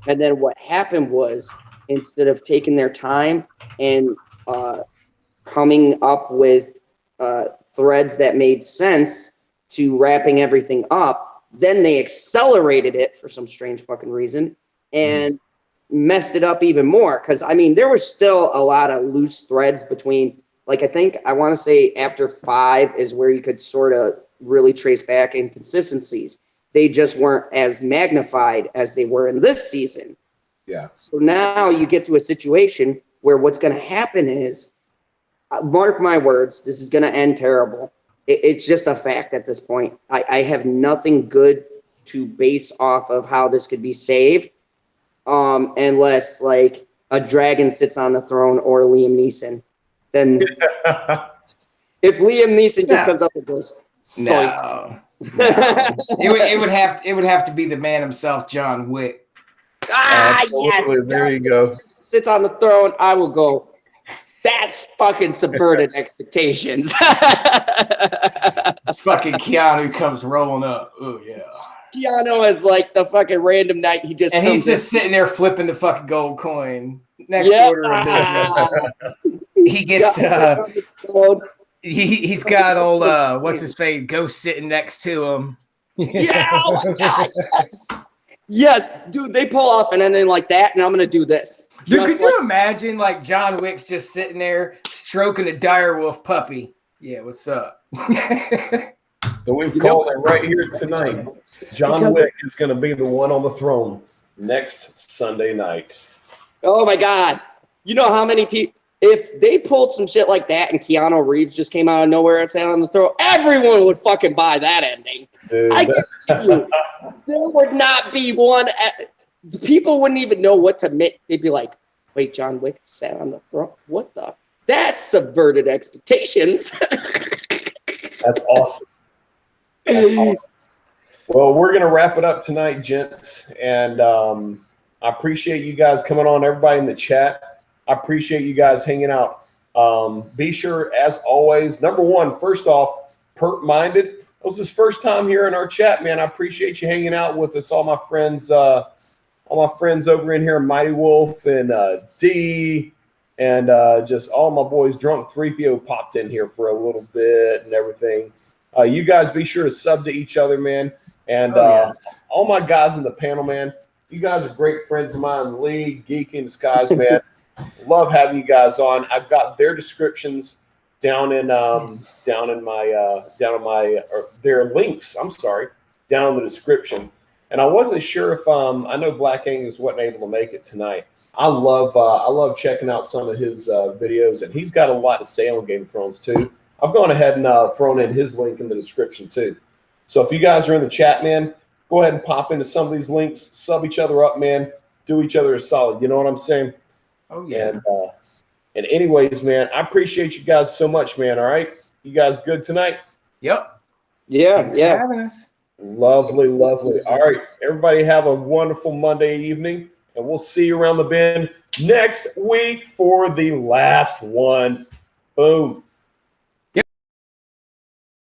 And then what happened was, instead of taking their time and coming up with threads that made sense to wrapping everything up, then they accelerated it for some strange fucking reason and messed it up even more. Because, I mean, there was still a lot of loose threads between, like, I want to say after 5 is where you could sort of really trace back inconsistencies. They just weren't as magnified as they were in this season. Yeah. So now you get to a situation where what's going to happen is mark my words, this is going to end terrible. It's just a fact at this point. I have nothing good to base off of how this could be saved, unless like a dragon sits on the throne or Liam Neeson. Then if Liam Neeson just comes up and goes, no. it would have to be the man himself, John Wick. Yes, there you go. Sits on the throne, I will go. That's fucking subverted expectations. Fucking Keanu comes rolling up. Oh yeah. Keanu is like the fucking random night. He's just sitting there flipping the fucking gold coin. Next order of business. He gets he's got old what's his face ghost sitting next to him. Yeah, oh my God, yes, dude, they pull off and then like that, and I'm gonna do this. Dude, could you imagine like John Wick's just sitting there stroking a direwolf puppy? Yeah, what's up? So we've called it right here tonight. John Wick is going to be the one on the throne next Sunday night. Oh my God. You know how many people, if they pulled some shit like that and Keanu Reeves just came out of nowhere and sat on the throne, everyone would fucking buy that ending. Dude, I guarantee you, there would not be one. People wouldn't even know what to admit. They'd be like, wait, John Wick sat on the throne? What the? That's subverted expectations. That's awesome. Well, we're going to wrap it up tonight, gents. And I appreciate you guys coming on, everybody in the chat. I appreciate you guys hanging out. Be sure, as always, number one, first off, Perk-Minded. It was his first time here in our chat, man. I appreciate you hanging out with us, all my friends over in here, Mighty Wolf and D, and just all my boys. Drunk 3PO popped in here for a little bit and everything. You guys be sure to sub to each other, man. And all my guys in the panel, man, you guys are great friends of mine in the league, Geek in the Skies, man. Love having you guys on. I've got their descriptions down in their links. I'm sorry, down in the description. And I wasn't sure if I know Black Angus wasn't able to make it tonight. I love checking out some of his videos, and he's got a lot to say on Game of Thrones too. I've gone ahead and thrown in his link in the description too. So if you guys are in the chat, man, go ahead and pop into some of these links, sub each other up, man. Do each other a solid. You know what I'm saying? Oh yeah. And anyways, man, I appreciate you guys so much, man. All right, you guys good tonight? Yep. Yeah, Thanks for having us. Lovely, lovely. All right, everybody have a wonderful Monday evening, and we'll see you around the bend next week for the last one. Boom.